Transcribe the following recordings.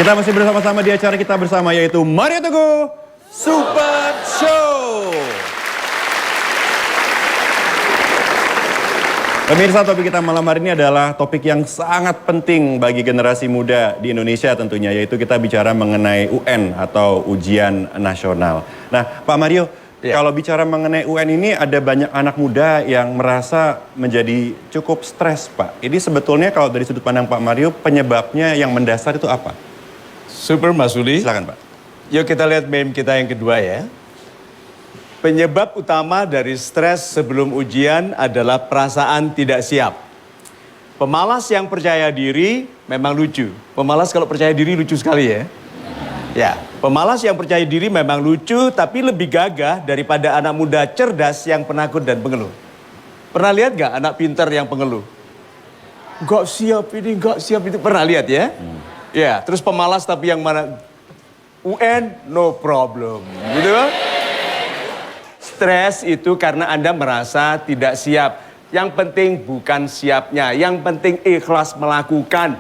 Kita masih bersama-sama di acara kita bersama yaitu Mario Teguh Super Show. Pemirsa, topik kita malam hari ini adalah topik yang sangat penting bagi generasi muda di Indonesia tentunya, yaitu kita bicara mengenai UN atau ujian nasional. Nah, Pak Mario, kalau bicara mengenai UN ini ada banyak anak muda yang merasa menjadi cukup stres, Pak. Ini sebetulnya kalau dari sudut pandang Pak Mario, penyebabnya yang mendasar itu apa? Super, Mas Uli. Silakan, Pak. Yuk kita lihat meme kita yang kedua ya. Penyebab utama dari stres sebelum ujian adalah perasaan tidak siap. Pemalas yang percaya diri memang lucu. Pemalas kalau percaya diri lucu sekali ya. Ya, pemalas yang percaya diri memang lucu tapi lebih gagah daripada anak muda cerdas yang penakut dan pengeluh. Pernah lihat gak anak pintar yang pengeluh? Gak siap ini, gak siap itu. Pernah lihat ya? Ya, terus pemalas tapi yang mana? UN, no problem. Gitu kan? Stres itu karena Anda merasa tidak siap. Yang penting bukan siapnya, yang penting ikhlas melakukan.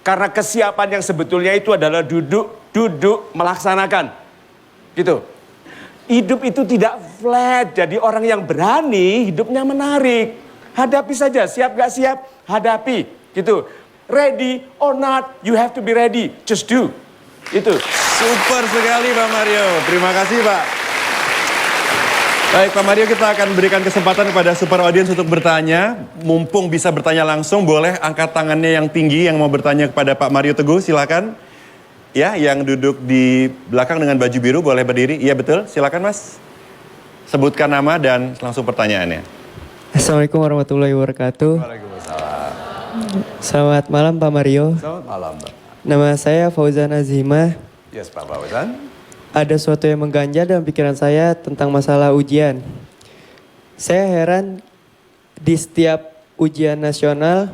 Karena kesiapan yang sebetulnya itu adalah duduk melaksanakan. Gitu. Hidup itu tidak flat, jadi orang yang berani hidupnya menarik. Hadapi saja, siap gak siap, hadapi. Gitu. Ready or not, you have to be ready. Just do. Itu. Super sekali Pak Mario. Terima kasih Pak. Baik Pak Mario, kita akan berikan kesempatan kepada super audience untuk bertanya. Mumpung bisa bertanya langsung, boleh angkat tangannya yang tinggi yang mau bertanya kepada Pak Mario Teguh, silakan. Ya, yang duduk di belakang dengan baju biru boleh berdiri. Iya betul, silakan Mas. Sebutkan nama dan langsung pertanyaannya. Assalamualaikum warahmatullahi wabarakatuh. Waalaikumsalam. Selamat malam Pak Mario. Selamat malam, Pak. Nama saya Fauzan Azimah. Yes, Pak Fauzan. Ada sesuatu yang mengganjal dalam pikiran saya tentang masalah ujian. Saya heran di setiap ujian nasional,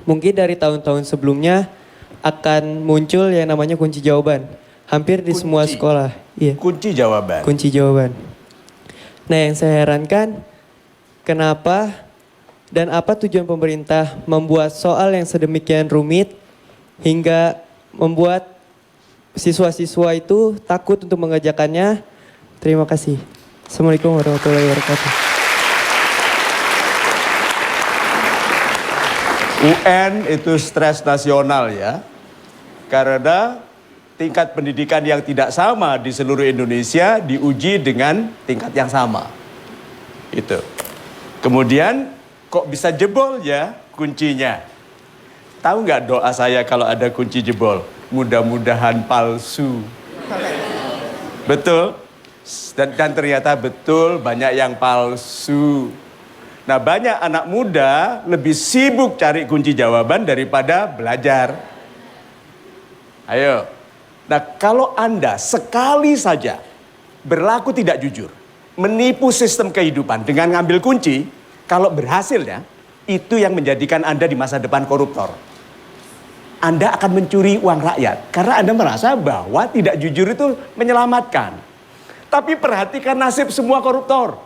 mungkin dari tahun-tahun sebelumnya akan muncul yang namanya kunci jawaban. Hampir di semua sekolah. Iya. Kunci jawaban. Kunci jawaban. Nah, yang saya herankan, kenapa dan apa tujuan pemerintah membuat soal yang sedemikian rumit hingga membuat siswa-siswa itu takut untuk mengerjakannya. Terima kasih. Assalamualaikum warahmatullahi wabarakatuh. UN itu stres nasional ya. Karena tingkat pendidikan yang tidak sama di seluruh Indonesia diuji dengan tingkat yang sama. Itu. Kemudian kok bisa jebol ya kuncinya? Tahu nggak doa saya kalau ada kunci jebol? Mudah-mudahan palsu. Betul? Dan ternyata betul banyak yang palsu. Nah, banyak anak muda lebih sibuk cari kunci jawaban daripada belajar. Ayo. Nah, kalau Anda sekali saja berlaku tidak jujur, menipu sistem kehidupan dengan ngambil kunci, kalau berhasil ya, itu yang menjadikan Anda di masa depan koruptor. Anda akan mencuri uang rakyat karena Anda merasa bahwa tidak jujur itu menyelamatkan. Tapi perhatikan nasib semua koruptor.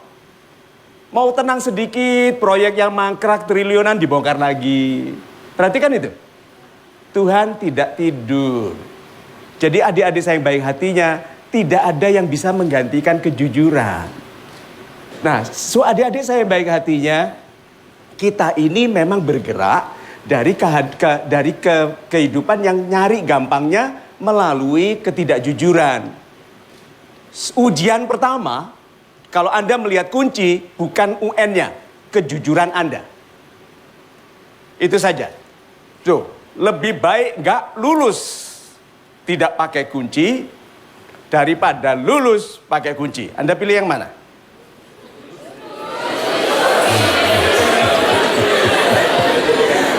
Mau tenang sedikit, proyek yang mangkrak triliunan dibongkar lagi. Perhatikan itu. Tuhan tidak tidur. Jadi adik-adik saya yang baik hatinya, tidak ada yang bisa menggantikan kejujuran. Nah, adik-adik saya yang baik hatinya, kita ini memang bergerak dari kehidupan yang nyari gampangnya melalui ketidakjujuran. Ujian pertama, kalau Anda melihat kunci, bukan UN-nya, kejujuran Anda. Itu saja. Tuh, lebih baik nggak lulus tidak pakai kunci daripada lulus pakai kunci. Anda pilih yang mana?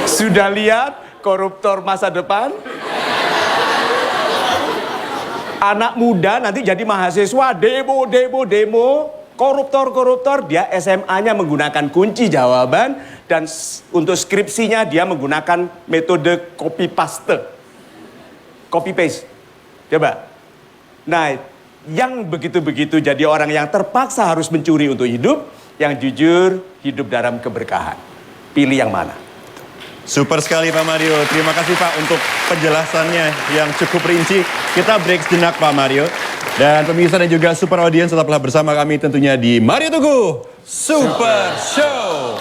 Sudah lihat koruptor masa depan? Anak muda nanti jadi mahasiswa, demo. Koruptor, dia SMA-nya menggunakan kunci jawaban. Dan untuk skripsinya dia menggunakan metode copy paste. Copy paste. Coba. Nah, yang begitu-begitu jadi orang yang terpaksa harus mencuri untuk hidup. Yang jujur, hidup dalam keberkahan. Pilih yang mana? Super sekali Pak Mario. Terima kasih Pak untuk penjelasannya yang cukup rinci. Kita break sejenak Pak Mario. Dan pemirsa dan juga super audience tetaplah bersama kami tentunya di Mario Teguh Super Show.